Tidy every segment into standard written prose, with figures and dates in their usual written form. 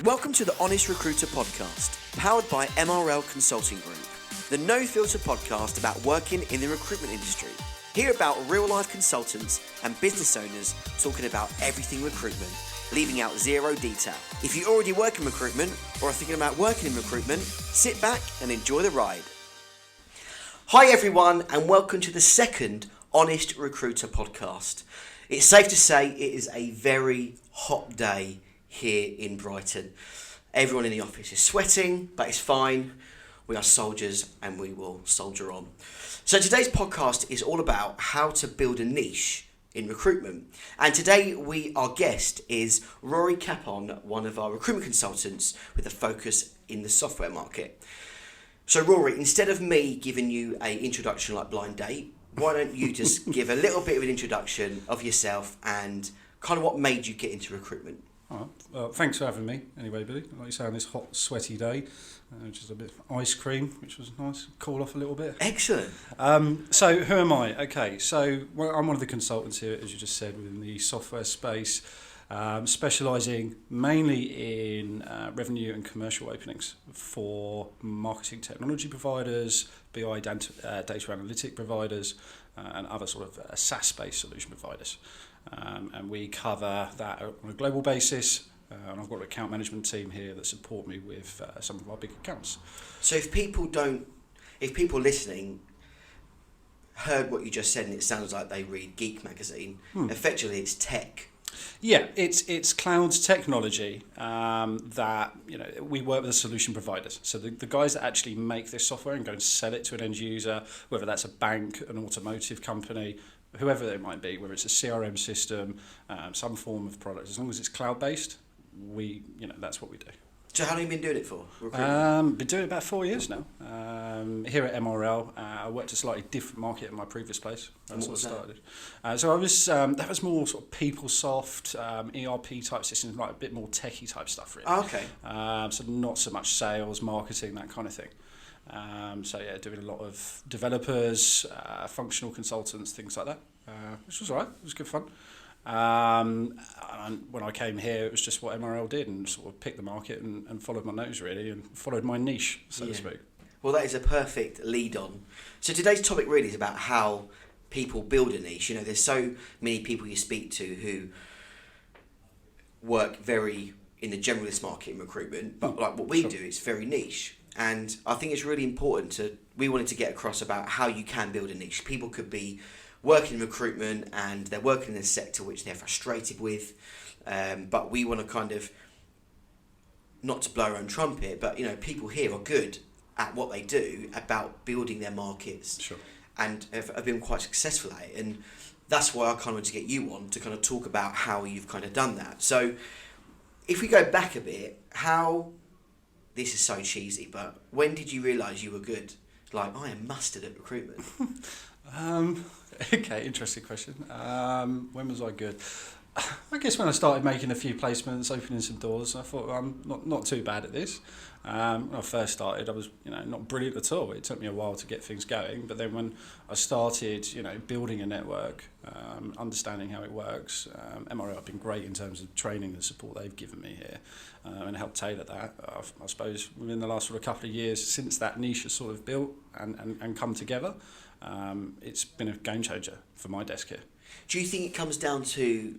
Welcome to the Honest Recruiter podcast, powered by MRL Consulting Group, the no-filter podcast about working in the recruitment industry. Hear about real-life consultants and business owners talking about everything recruitment, leaving out zero detail. If you already work in recruitment or are thinking about working in recruitment, sit back and enjoy the ride. Hi everyone, and welcome to the second Honest Recruiter podcast. It's safe to say it is a very hot day here in Brighton. Everyone in the office is sweating, but it's fine. We are soldiers and we will soldier on. So today's podcast is all about how to build a niche in recruitment. And today our guest is Rory Capon, one of our recruitment consultants with a focus in the software market. So Rory, instead of me giving you an introduction like Blind Date, why don't you just give a little bit of an introduction of yourself and kind of what made you get into recruitment? Well, thanks for having me anyway, Billy. Like you say, on this hot, sweaty day, just a bit of ice cream, which was nice, cool off a little bit. Excellent. So who am I? Okay, so I'm one of the consultants here, as you just said, within the software space, specialising mainly in revenue and commercial openings for marketing technology providers, BI data analytic providers, and other sort of SaaS-based solution providers. And we cover that on a global basis, and I've got an account management team here that support me with some of our big accounts. So if people listening heard what you just said and it sounds like they read Geek magazine, effectively it's tech. Yeah, it's cloud technology that we work with the solution providers. So the guys that actually make this software and go and sell it to an end user, whether that's a bank, an automotive company, whoever they might be, whether it's a CRM system, some form of product, as long as it's cloud-based, that's what we do. So how long have you been doing it for? Been doing it about 4 years now. Here at MRL, I worked a slightly different market in my previous place. And what was that? So I was that was more sort of PeopleSoft, ERP type systems, like a bit more techie type stuff, really. Oh, okay. So not so much sales, marketing, that kind of thing. Doing a lot of developers, functional consultants, things like that, which was all right. It was good fun. And when I came here, it was just what MRL did, and sort of picked the market and followed my nose, really, and followed my niche, so to speak. Well, that is a perfect lead on. So today's topic really is about how people build a niche. There's so many people you speak to who work very in the generalist market in recruitment, but like what we do is very niche. And I think it's really important we wanted to get across about how you can build a niche. People could be working in recruitment and they're working in a sector which they're frustrated with, but we want to kind of, not to blow our own trumpet, but people here are good at what they do about building their markets. Sure. And have been quite successful at it. And that's why I kind of want to get you on to kind of talk about how you've kind of done that. So if we go back a bit, this is so cheesy, but when did you realise you were good? Like, I am mustard at recruitment. Okay, interesting question. When was I good? I guess when I started making a few placements, opening some doors, I thought I'm not too bad at this. When I first started, I was not brilliant at all. It took me a while to get things going, but then when I started building a network, understanding how it works, MRL have been great in terms of training and support they've given me here, and helped tailor that. I suppose within the last sort of couple of years since that niche has sort of built and come together, it's been a game changer for my desk here. Do you think it comes down to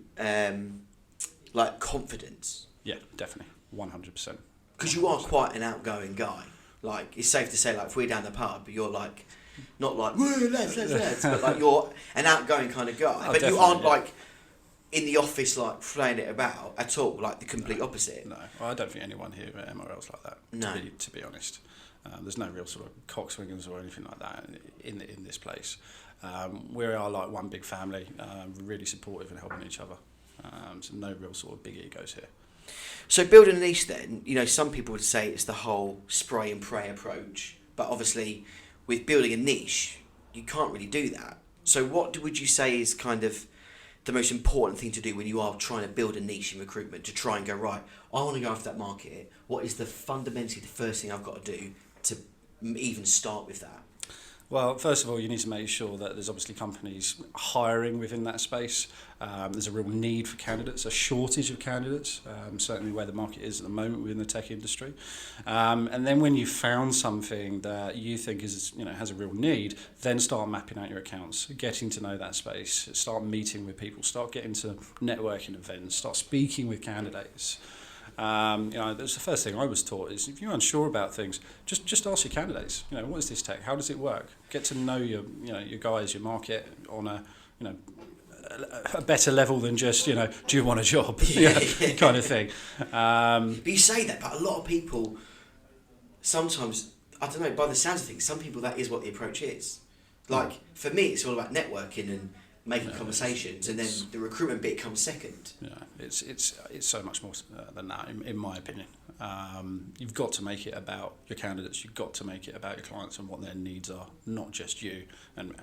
like confidence? Yeah, definitely, 100%. Because you are quite an outgoing guy. Like, it's safe to say, like, if we're down the pub, you're like, not like, woo, let's, but like you're an outgoing kind of guy. But you aren't like in the office like flaying it about at all, like the complete opposite. No, well, I don't think anyone here at MRL's like that. No. To be honest, there's no real sort of cockswingers or anything like that in this place. We are like one big family, really supportive and helping each other. So no real sort of big egos here. So building a niche then, some people would say it's the whole spray and pray approach, but obviously with building a niche, you can't really do that. So what would you say is kind of the most important thing to do when you are trying to build a niche in recruitment, to try and go, right, I want to go after that market. What is fundamentally the first thing I've got to do to even start with that? Well, first of all, you need to make sure that there's obviously companies hiring within that space. There's a real need for candidates, a shortage of candidates, certainly where the market is at the moment within the tech industry. And then when you've found something that you think is, has a real need, then start mapping out your accounts, getting to know that space, start meeting with people, start getting to networking events, start speaking with candidates. That's the first thing I was taught is if you're unsure about things, just ask your candidates. What is this tech? How does it work? Get to know your guys, your market on a better level than just do you want a job kind of thing. But you say that, but a lot of people sometimes, I don't know, by the sounds of things, some people that is what the approach is. Like for me, it's all about networking and making conversations, and then the recruitment bit comes second. Yeah, it's so much more than that, in my opinion. You've got to make it about your candidates. You've got to make it about your clients and what their needs are, not just you and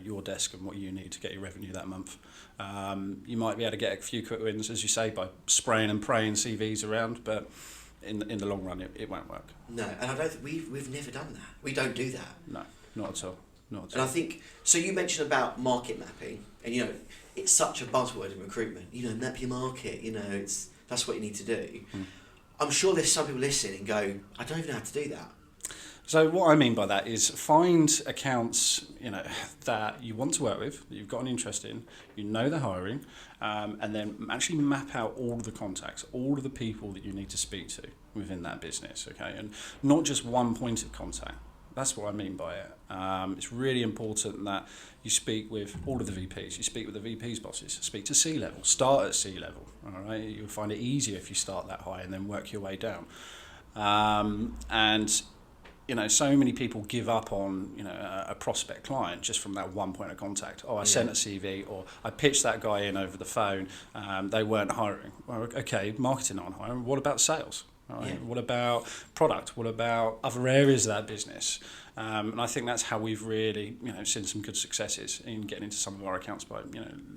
your desk and what you need to get your revenue that month. You might be able to get a few quick wins, as you say, by spraying and praying CVs around, but in the long run, it won't work. No, and I don't think we've never done that. We don't do that. No, not at all. And I think, so you mentioned about market mapping, and it's such a buzzword in recruitment, map your market, that's what you need to do. I'm sure there's some people listening and go, I don't even know how to do that. So what I mean by that is find accounts, that you want to work with, that you've got an interest in, they're hiring, and then actually map out all of the contacts, all of the people that you need to speak to within that business, okay? And not just one point of contact. That's what I mean by it. It's really important that you speak with all of the VPs. You speak with the VP's bosses. Speak to C-level. Start at C-level. All right. You'll find it easier if you start that high and then work your way down. So many people give up on a prospect client just from that one point of contact. I sent a CV, or I pitched that guy in over the phone. They weren't hiring. Well, okay, marketing aren't hiring. What about sales? Right. Yeah. What about product? What about other areas of that business? And I think that's how we've really, seen some good successes in getting into some of our accounts by,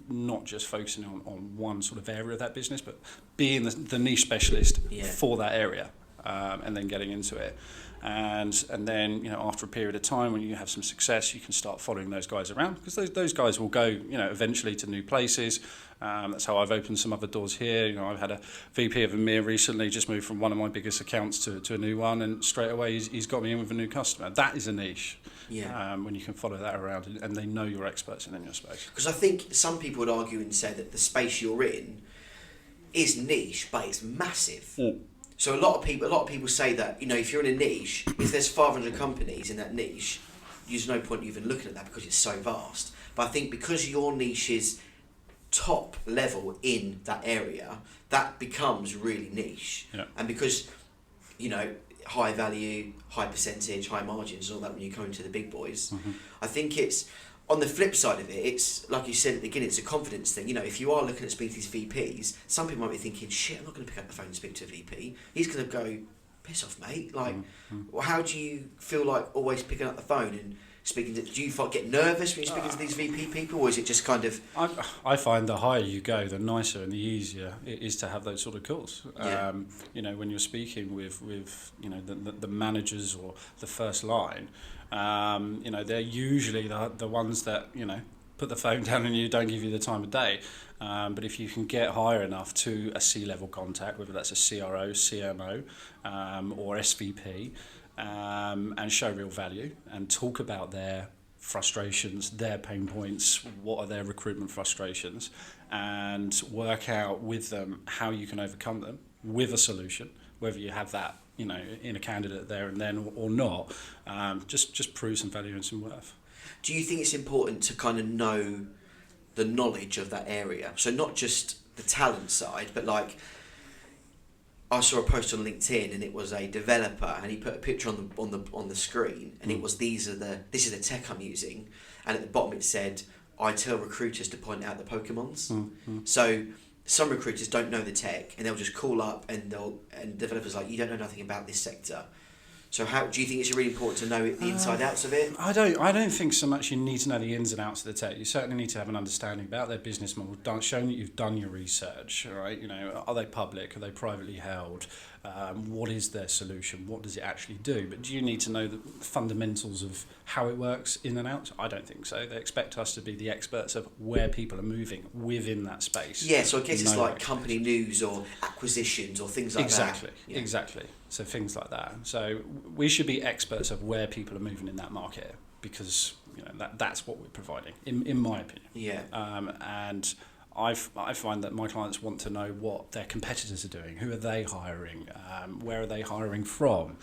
not just focusing on one sort of area of that business, but being the niche specialist for that area, and then getting into it. And then, after a period of time when you have some success, you can start following those guys around, because those guys will go, eventually to new places. That's how I've opened some other doors here. I've had a VP of EMEA recently just moved from one of my biggest accounts to a new one, and straight away he's got me in with a new customer. That is a niche. Yeah. When you can follow that around and they know you're experts in your space. Because I think some people would argue and say that the space you're in is niche, but it's massive. So a lot of people say that, if you're in a niche, if there's 500 companies in that niche, there's no point even looking at that because it's so vast. But I think because your niche is top level in that area, that becomes really niche. Yeah. And because, high value, high percentage, high margins and all that when you come into the big boys, I think it's, on the flip side of it, it's, like you said at the beginning, it's a confidence thing. If you are looking at speaking to these VPs, some people might be thinking, shit, I'm not going to pick up the phone and speak to a VP. He's going to go, piss off, mate. How do you feel like always picking up the phone and speaking to, do you get nervous when you're speaking to these VP people, or is it just kind of... I find the higher you go, the nicer and the easier it is to have those sort of calls. Yeah. When you're speaking with the managers or the first line, they're usually the ones that, put the phone down on you, don't give you the time of day. But if you can get higher enough to a C-level contact, whether that's a CRO, CMO, or SVP, and show real value and talk about their frustrations, their pain points, what are their recruitment frustrations, and work out with them how you can overcome them with a solution, whether you have that in a candidate there and then or not, just prove some value and some worth. Do you think it's important to kind of know the knowledge of that area? So not just the talent side, but like, I saw a post on LinkedIn and it was a developer and he put a picture on the screen and it was this is the tech I'm using, and at the bottom it said, I tell recruiters to point out the Pokemons. So some recruiters don't know the tech and they'll just call up and developers like, you don't know nothing about this sector. So how do you think it's really important to know the inside outs of it? I don't think so much you need to know the ins and outs of the tech. You certainly need to have an understanding about their business model, showing that you've done your research, right? You know, are they public? Are they privately held? What is their solution? What does it actually do? But do you need to know the fundamentals of how it works in and out? I don't think so. They expect us to be the experts of where people are moving within that space. Yeah, so I guess it's like company news or acquisitions or things like that. Exactly. So things like that. So we should be experts of where people are moving in that market, because you know that's what we're providing, in my opinion. Yeah. And I find that my clients want to know what their competitors are doing. Who are they hiring? Where are they hiring from?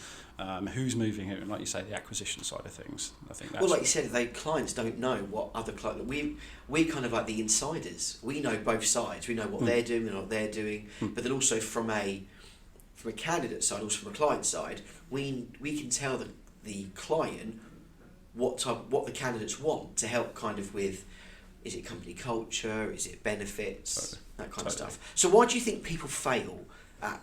Who's moving who? And like you say, the acquisition side of things. I think that's... Well, like you said, clients don't know what other clients... We're kind of like the insiders. We know both sides. We know what they're doing and what they're doing. But then also from a candidate side, also from a client side, we can tell the client what the candidates want to help kind of with, is it company culture, is it benefits, that kind of stuff. So why do you think people fail at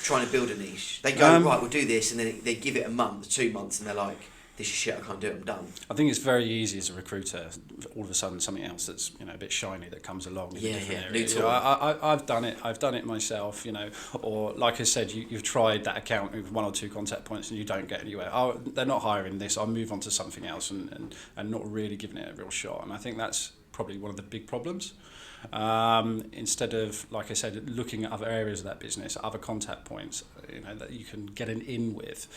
trying to build a niche? They go, right, we'll do this, and then they give it a month, 2 months, and they're like, this is shit, I can't do it, I'm done. I think it's very easy as a recruiter, all of a sudden something else that's, you know, a bit shiny that comes along in a different area. You know, I've done it myself, you know, or like I said, you've tried that account with 1 or 2 contact points and you don't get anywhere. Oh, they're not hiring this, I'll move on to something else, and not really giving it a real shot. And I think that's probably one of the big problems. Instead of, like I said, looking at other areas of that business, other contact points, you know, that you can get an in with.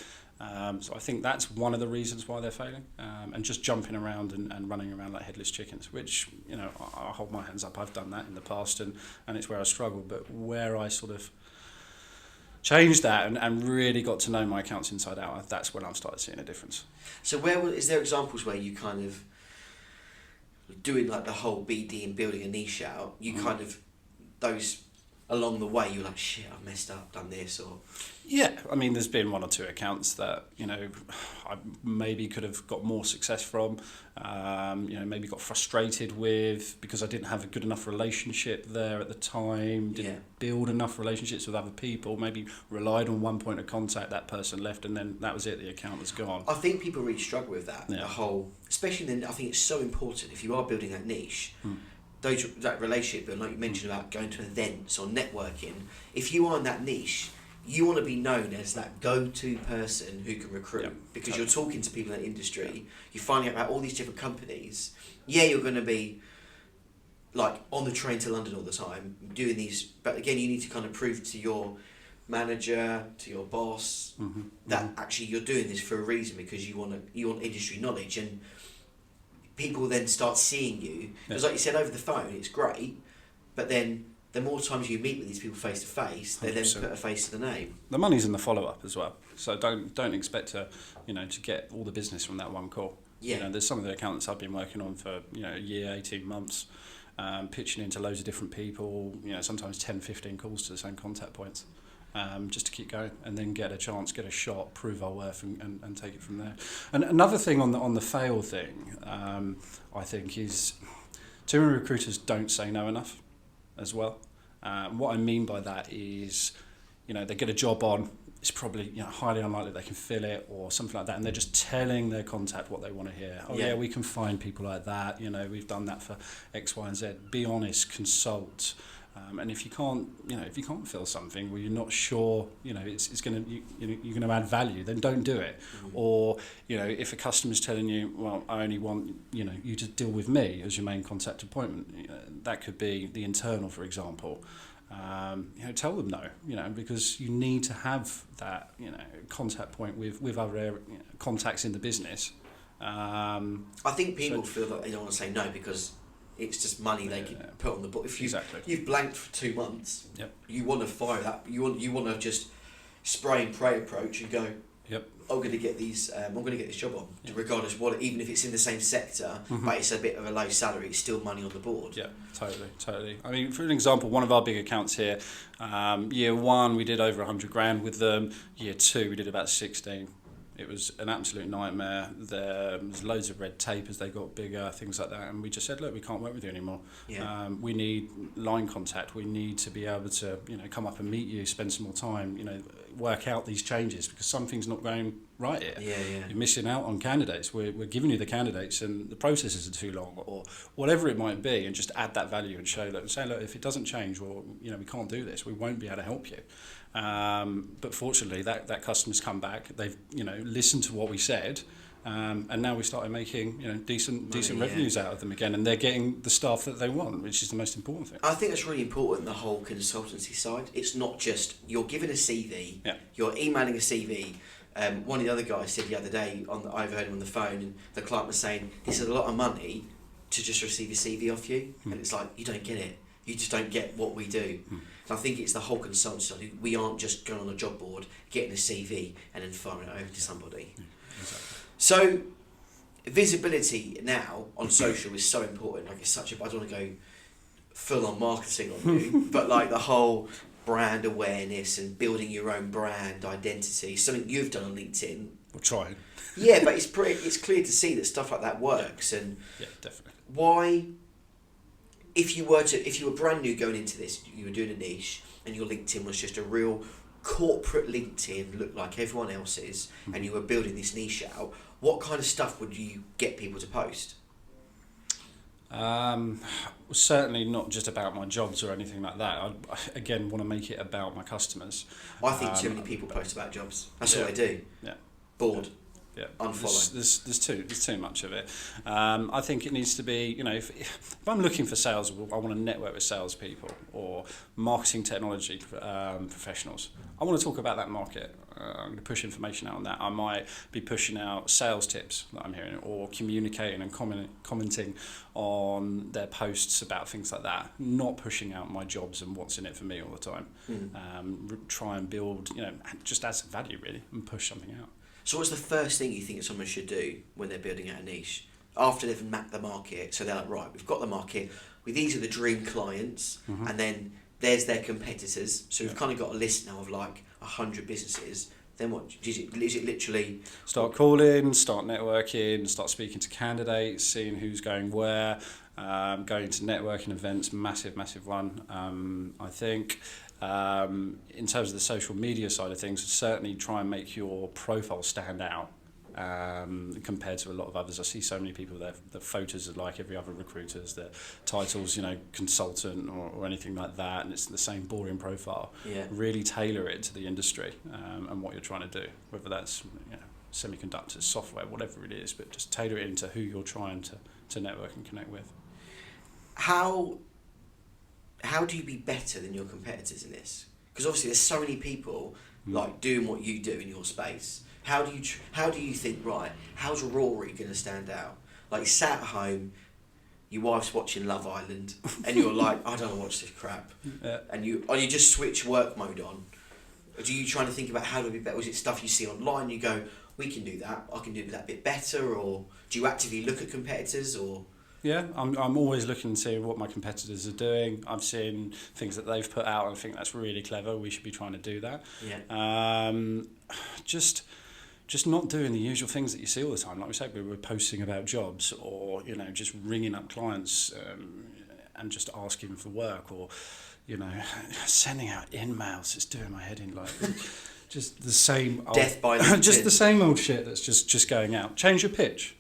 So I think that's one of the reasons why they're failing, and just jumping around and running around like headless chickens, which, you know, I hold my hands up. I've done that in the past, and it's where I struggled. But where I sort of changed that and really got to know my accounts inside out, that's when I've started seeing a difference. So is there examples where you kind of doing like the whole BD and building a niche out, you kind of, those along the way, you're like, shit, I've messed up, done this, or... Yeah, I mean, there's been 1 or 2 accounts that, you know, I maybe could have got more success from, you know, maybe got frustrated with because I didn't have a good enough relationship there at the time, didn't build enough relationships with other people, maybe relied on one point of contact, that person left, and then that was it, the account was gone. I think people really struggle with that, the whole, especially then, I think it's so important, if you are building that niche, that relationship, and like you mentioned about going to events or networking, if you are in that niche, you want to be known as that go-to person who can recruit, because you're talking to people in that industry, you're finding out about all these different companies. Yeah, you're going to be like on the train to London all the time doing these, but again, you need to kind of prove to your manager, to your boss, that actually you're doing this for a reason, because you want industry knowledge, and people then start seeing you, because like you said, over the phone it's great, but then the more times you meet with these people face to face, they then put a face to the name. The money's in the follow up as well, so don't expect to get all the business from that one call. Yeah. You know, there's some of the accountants I've been working on for a year, 18 months, pitching into loads of different people. You know, sometimes 10, 15 calls to the same contact points. Just to keep going, and then get a chance, get a shot, prove our worth, and take it from there. And another thing on the fail thing, I think, is too many recruiters don't say no enough as well. What I mean by that is, you know, they get a job on, it's probably, you know, highly unlikely they can fill it or something like that, and they're just telling their contact what they want to hear. Oh yeah, we can find people like that, you know, we've done that for X, Y and Z. Be honest, consult. And if you can't fill something where you're not sure, you know, it's going to, you're going to add value, then don't do it. Or, you know, if a customer's telling you, well, I only want, you know, you to deal with me as your main contact appointment, you know, that could be the internal, for example. You know, tell them no, you know, because you need to have that, you know, contact point with other contacts in the business. I think people feel that they don't want to say no because it's just money they can put on the book. If you've blanked for 2 months, you want to fire that. You want to just spray and pray approach and go. I'm going to get these. I'm going to get this job on, regardless what. Even if it's in the same sector, but it's a bit of a low salary, it's still money on the board. Yeah, totally. I mean, for an example, one of our big accounts here, year 1 we did over 100 grand with them. Year 2 we did about 16. It was an absolute nightmare. There was loads of red tape as they got bigger, things like that. And we just said, look, we can't work with you anymore. We need line contact. We need to be able to, you know, come up and meet you, spend some more time. You know, work out these changes because something's not going right here. Yeah. You're missing out on candidates. We're giving you the candidates and the processes are too long or whatever it might be, and just add that value and say, look, if it doesn't change, well, we can't do this. We won't be able to help you. But fortunately, that customer's come back. They've listened to what we said. And now we started making decent revenues out of them again, and they're getting the staff that they want, which is the most important thing. I think that's really important, the whole consultancy side. It's not just you're given a CV, you're emailing a CV. One of the other guys said the other day, I overheard him on the phone, and the client was saying, this is a lot of money to just receive a CV off you, and it's like, you don't get it. You just don't get what we do. And I think it's the whole consultancy side. We aren't just going on a job board, getting a CV, and then firing it over to somebody. Exactly. So, visibility now on social is so important. Like, it's such a, I don't want to go full on marketing on you, but like the whole brand awareness and building your own brand identity, something you've done on LinkedIn. We're trying. Yeah, but it's clear to see that stuff like that works. And definitely. Why, if you were brand new going into this, you were doing a niche, and your LinkedIn was just a real corporate LinkedIn, looked like everyone else's, and you were building this niche out, what kind of stuff would you get people to post? Certainly not just about my jobs or anything like that. I again want to make it about my customers. I think too many people post about jobs. That's all they do. Yeah. Bored. Yeah. Unfollow. There's too much of it. I think it needs to be, if I'm looking for sales, I want to network with salespeople or marketing technology professionals. I want to talk about that market. I'm going to push information out on that. I might be pushing out sales tips that I'm hearing, or communicating and commenting on their posts about things like that. Not pushing out my jobs and what's in it for me all the time. Try and build, just add some value really and push something out. So what's the first thing you think someone should do when they're building out a niche? After they've mapped the market, so they're like, right, we've got the market, these are the dream clients, and then there's their competitors. So we've kind of got a list now of like 100 businesses. Then what? Is it literally... Start calling, start networking, start speaking to candidates, seeing who's going where, going to networking events, massive one, I think. In terms of the social media side of things, certainly try and make your profile stand out compared to a lot of others. I see so many people, their photos are like every other recruiter's, their titles, consultant or anything like that, and it's the same boring profile. Yeah. Really tailor it to the industry and what you're trying to do, whether that's semiconductors, software, whatever it is, but just tailor it into who you're trying to network and connect with. How do you be better than your competitors in this? Because obviously there's so many people like doing what you do in your space. How do you think, right, how's Rory going to stand out? Like, sat at home, your wife's watching Love Island, and you're like, I don't want to watch this crap. And you just switch work mode on. Or do you trying to think about how to be better? Or is it stuff you see online, you go, we can do that, I can do that bit better? Or do you actively look at competitors? Or... Yeah, I'm always looking to see what my competitors are doing. I've seen things that they've put out and think that's really clever. We should be trying to do that. Yeah. Just not doing the usual things that you see all the time. Like we said, we were posting about jobs, or just ringing up clients and just asking for work, or sending out emails. It's doing my head in, like just the same old, death by LinkedIn. just the same old shit that's just going out. Change your pitch,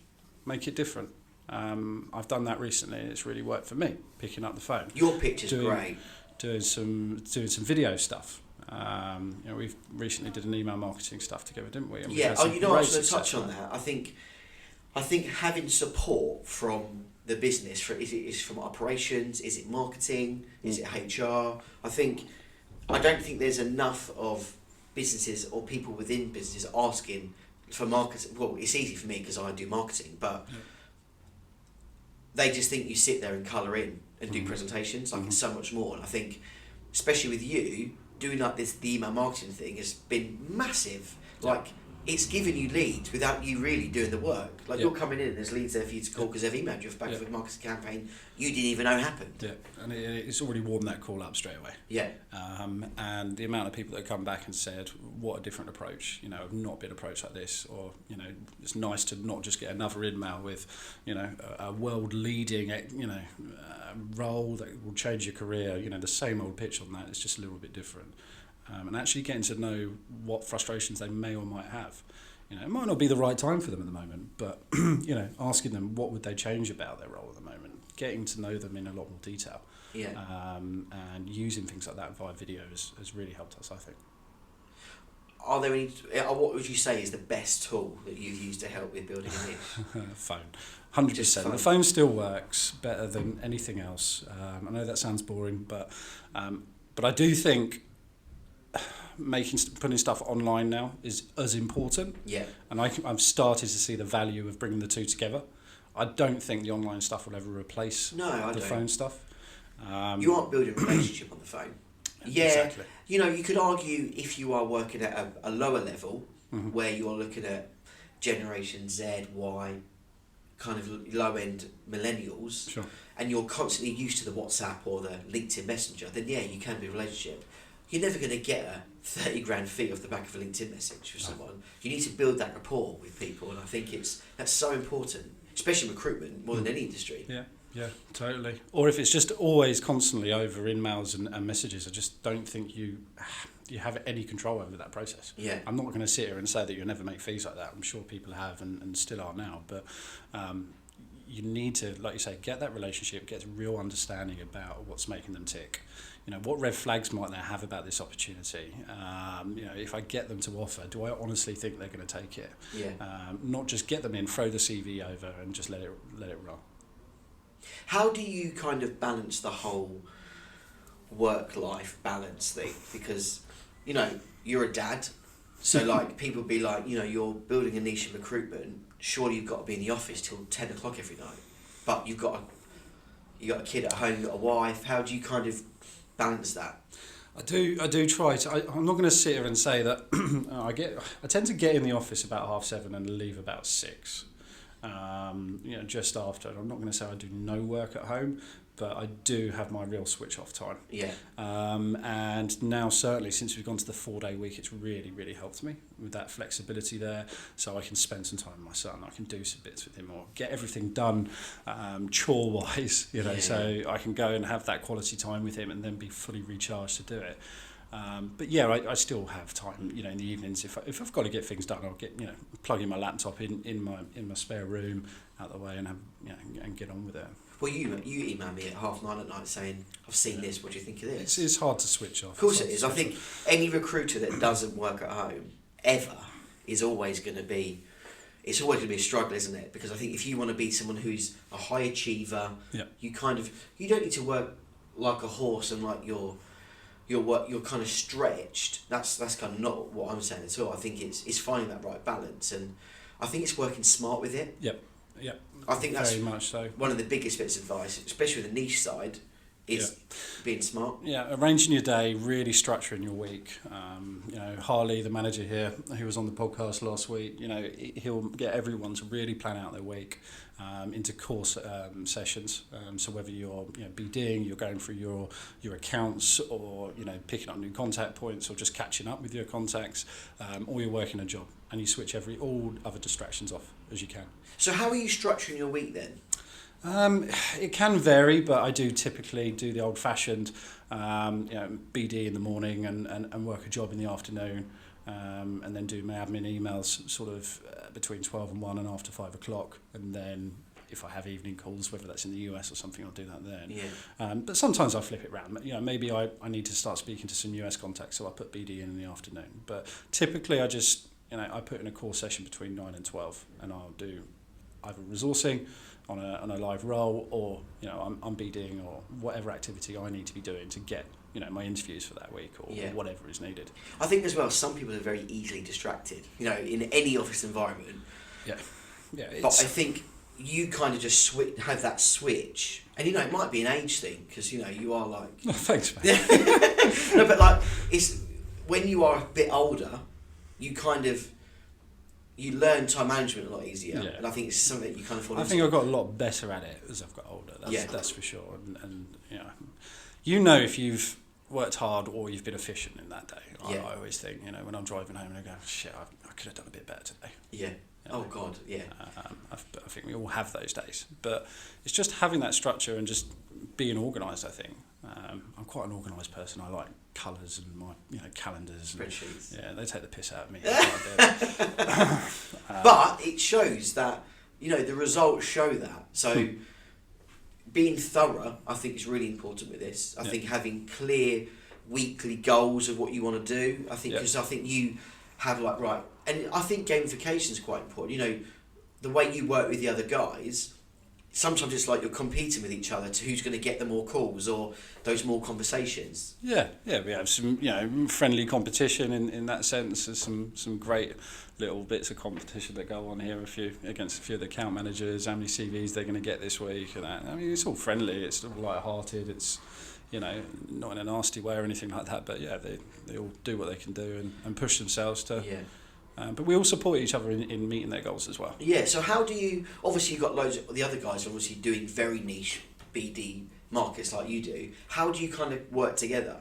make it different. I've done that recently, and it's really worked for me. Picking up the phone. Your pitch is great. Doing some video stuff. We've recently did an email marketing stuff together, didn't we? And I was going to touch on that. I think having support from the business, is it from operations? Is it marketing? Is it HR? I don't think there's enough of businesses or people within businesses asking for marketing. Well, it's easy for me because I do marketing, but they just think you sit there and colour in and do presentations. Like, it's so much more. And I think, especially with you, doing like the email marketing thing has been massive. Like, it's giving you leads without you really doing the work. Like, you're coming in and there's leads there for you to call because they've emailed you off the back of a marketing campaign you didn't even know happened. Yeah, and it's already warmed that call up straight away. Yeah. And the amount of people that have come back and said, what a different approach, I've not been approached like this, or, it's nice to not just get another email with, a world-leading, role that will change your career, the same old pitch on that, it's just a little bit different. and actually getting to know what frustrations they may or might have. You know, it might not be the right time for them at the moment, but you know, asking them what would they change about their role at the moment, getting to know them in a lot more detail, and using things like that via video has really helped us, I think. Are there any? What would you say is the best tool that you've used to help with building a niche? Phone, 100%. The phone still works better than anything else. I know that sounds boring, but I do think putting stuff online now is as important. Yeah. And I've started to see the value of bringing the two together. I don't think the online stuff will ever replace the phone stuff. You aren't building a relationship on the phone. Yeah, exactly. You know, you could argue if you are working at a lower level, where you're looking at Generation Z, Y, kind of low-end millennials, sure, and you're constantly used to the WhatsApp or the LinkedIn Messenger, then yeah, you can build a relationship. You're never going to get a 30 grand fee off the back of a LinkedIn message with someone. You need to build that rapport with people, and I think that's so important, especially in recruitment, more than any industry. Yeah, totally. Or if it's just always constantly over emails and messages, I just don't think you have any control over that process. Yeah. I'm not going to sit here and say that you'll never make fees like that. I'm sure people have and still are now, but you need to, like you say, get that relationship, get a real understanding about what's making them tick. You know, what red flags might they have about this opportunity? You know, if I get them to offer, do I honestly think they're going to take it? Yeah. Not just get them in, throw the CV over, and just let it roll. How do you kind of balance the whole work-life balance thing? Because, you know, you're a dad, so like people be like, you know, you're building a niche in recruitment. Surely you've got to be in the office till 10 o'clock every night, but you got a kid at home, you've got a wife. How do you kind of balance that? I do try to. I'm not going to sit here and say that I tend to get in the office about 7:30 and leave about 6. You know, just after. I'm not going to say I do no work at home, but I do have my real switch off time. Yeah. And now certainly since we've gone to the 4-day week, it's really, really helped me with that flexibility there. So I can spend some time with my son. I can do some bits with him or get everything done chore wise, you know, so I can go and have that quality time with him and then be fully recharged to do it. But yeah, I still have time, you know, in the evenings. If I've got to get things done, I'll plug in my laptop in my spare room out the way and and get on with it. Well, you email me at 9:30 at night saying, I've seen this, what do you think of this? It's hard to switch off. Of course it is. I think any recruiter that doesn't work at home, ever, is always going to be, it's always going to be a struggle, isn't it? Because I think if you want to be someone who's a high achiever, you don't need to work like a horse and like you're kind of stretched. That's kind of not what I'm saying at all. I think it's finding that right balance, and I think it's working smart with it. Yep. I think that's very much so. One of the biggest bits of advice, especially with the niche side, is being smart. Yeah, arranging your day, really structuring your week. You know, Harley, the manager here, who was on the podcast last week, you know, he'll get everyone to really plan out their week into course sessions. So whether you're BDing, you're going through your accounts, or picking up new contact points, or just catching up with your contacts, or you're working a job, and you switch all other distractions off as you can. So how are you structuring your week then? It can vary, but I do typically do the old-fashioned, BD in the morning and work a job in the afternoon, and then do my admin emails sort of between 12 and 1 and after 5 o'clock, and then if I have evening calls, whether that's in the US or something, I'll do that then. Yeah. But sometimes I flip it around. Maybe I need to start speaking to some US contacts, so I put BD in the afternoon. But typically I just, I put in a call session between 9 and 12, and I'll do either resourcing on a live role, or I'm BDing, or whatever activity I need to be doing to get my interviews for that week, or whatever is needed. I think as well, some people are very easily distracted, in any office environment. Yeah. But I think you kind of just have that switch, and it might be an age thing, because you are like. Oh, thanks, mate. No, but it's when you are a bit older, you learn time management a lot easier, and I think it's something that you kind of fall into. I think I've got a lot better at it as I've got older. That's for sure. And if you've worked hard or you've been efficient in that day. I always think, when I'm driving home and I go, shit, I could have done a bit better today. Yeah. Oh God, yeah. I think we all have those days, but it's just having that structure and just being organised. I think I'm quite an organised person. I like colours and my calendars. Spreadsheets. Yeah, they take the piss out of me. But it shows that, the results show that. So being thorough, I think, is really important with this. I think having clear weekly goals of what you want to do. I think because I think you have and I think gamification is quite important. The way you work with the other guys, sometimes it's like you're competing with each other to who's going to get the more calls or those more conversations. Yeah, we have some friendly competition in that sense. There's some great little bits of competition that go on here against a few of the account managers, how many CVs they're going to get this week and that. I mean, it's all friendly, it's all light-hearted, it's not in a nasty way or anything like that, but they all do what they can do and push themselves to. Yeah. But we all support each other in meeting their goals as well. Yeah, so how do you... Obviously, you've got loads of the other guys obviously doing very niche BD markets like you do. How do you kind of work together?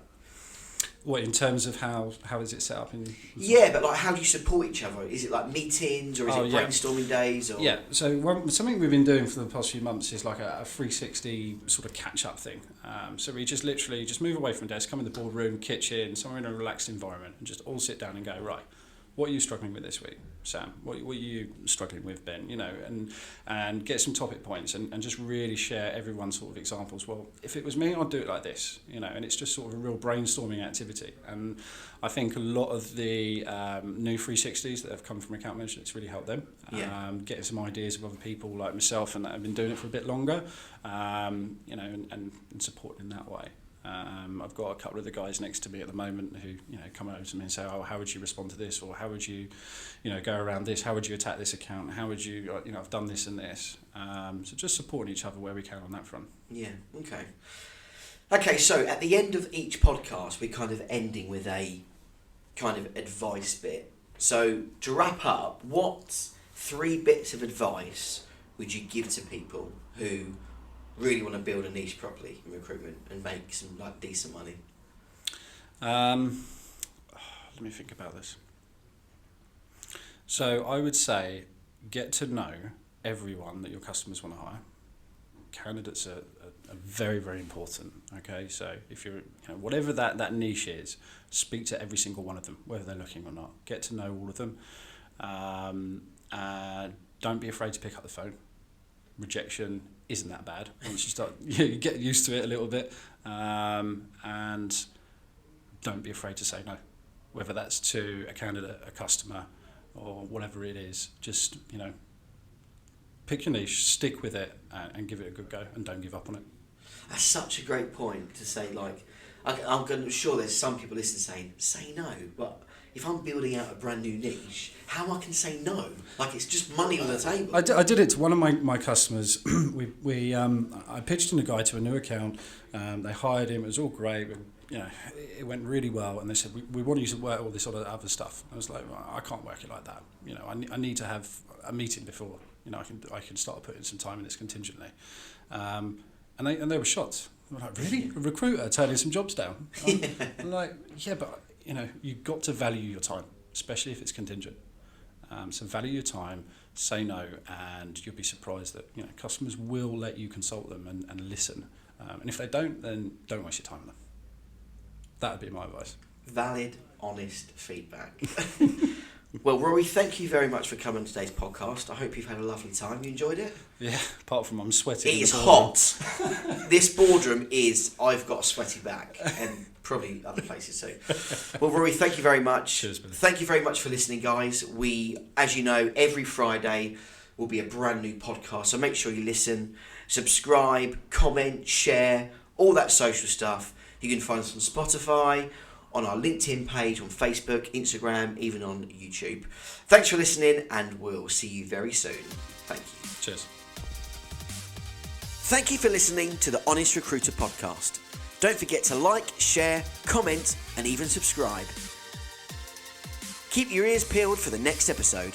What, in terms of how is it set up? Yeah, but how do you support each other? Is it like meetings or is it brainstorming days? Or? Yeah, so something we've been doing for the past few months is like a 360 sort of catch-up thing. So we just literally move away from desk, come in the boardroom, kitchen, somewhere in a relaxed environment and just all sit down and go, right, what are you struggling with this week, Sam? What are you struggling with, Ben? And get some topic points and just really share everyone's sort of examples. Well, if it was me, I'd do it like this, and it's just sort of a real brainstorming activity. And I think a lot of the new 360s that have come from account management, it's really helped them. Getting some ideas of other people like myself and that have been doing it for a bit longer, and supporting in that way. I've got a couple of the guys next to me at the moment who come over to me and say, oh, how would you respond to this, or how would you go around this, how would you attack this account, how would you I've done this and this, so just supporting each other where we can on that front. Okay, so at the end of each podcast we're kind of ending with a kind of advice bit. So to wrap up, what 3 bits of advice would you give to people who really want to build a niche properly in recruitment and make some decent money? Let me think about this. So I would say get to know everyone that your customers want to hire. Candidates are very, very important. Okay, so if you're whatever that niche is, speak to every single one of them, whether they're looking or not. Get to know all of them. Don't be afraid to pick up the phone. Rejection isn't that bad once you start. You get used to it a little bit, and don't be afraid to say no, whether that's to a candidate, a customer, or whatever it is. Just pick your niche, stick with it, and give it a good go, and don't give up on it. That's such a great point to say. I'm sure there's some people listening saying, "Say no," but if I'm building out a brand new niche, how I can say no? It's just money on the table. I did it to one of my customers. I pitched in a guy to a new account. They hired him. It was all great. It went really well. And they said, we want you to work all this other stuff. I was like, well, I can't work it like that. I need to have a meeting before I can start putting some time in this contingently. And they were shocked. They were like, really? A recruiter turning some jobs down? I'm like, yeah, but you've got to value your time, especially if it's contingent. So value your time, say no, and you'll be surprised that customers will let you consult them and listen. And if they don't, then don't waste your time on them. That would be my advice. Valid, honest feedback. Well, Rory, thank you very much for coming on today's podcast. I hope you've had a lovely time. You enjoyed it? Yeah, apart from I'm sweating. It is hot. This boardroom is, I've got a sweaty back, and probably other places too. Well, Rory, thank you very much. Cheers, buddy. Thank you very much for listening, guys. We, as you know, every Friday will be a brand new podcast, so make sure you listen, subscribe, comment, share, all that social stuff. You can find us on Spotify, on our LinkedIn page, on Facebook, Instagram, even on YouTube. Thanks for listening, and we'll see you very soon. Thank you. Cheers. Thank you for listening to the Honest Recruiter podcast. Don't forget to like, share, comment, and even subscribe. Keep your ears peeled for the next episode.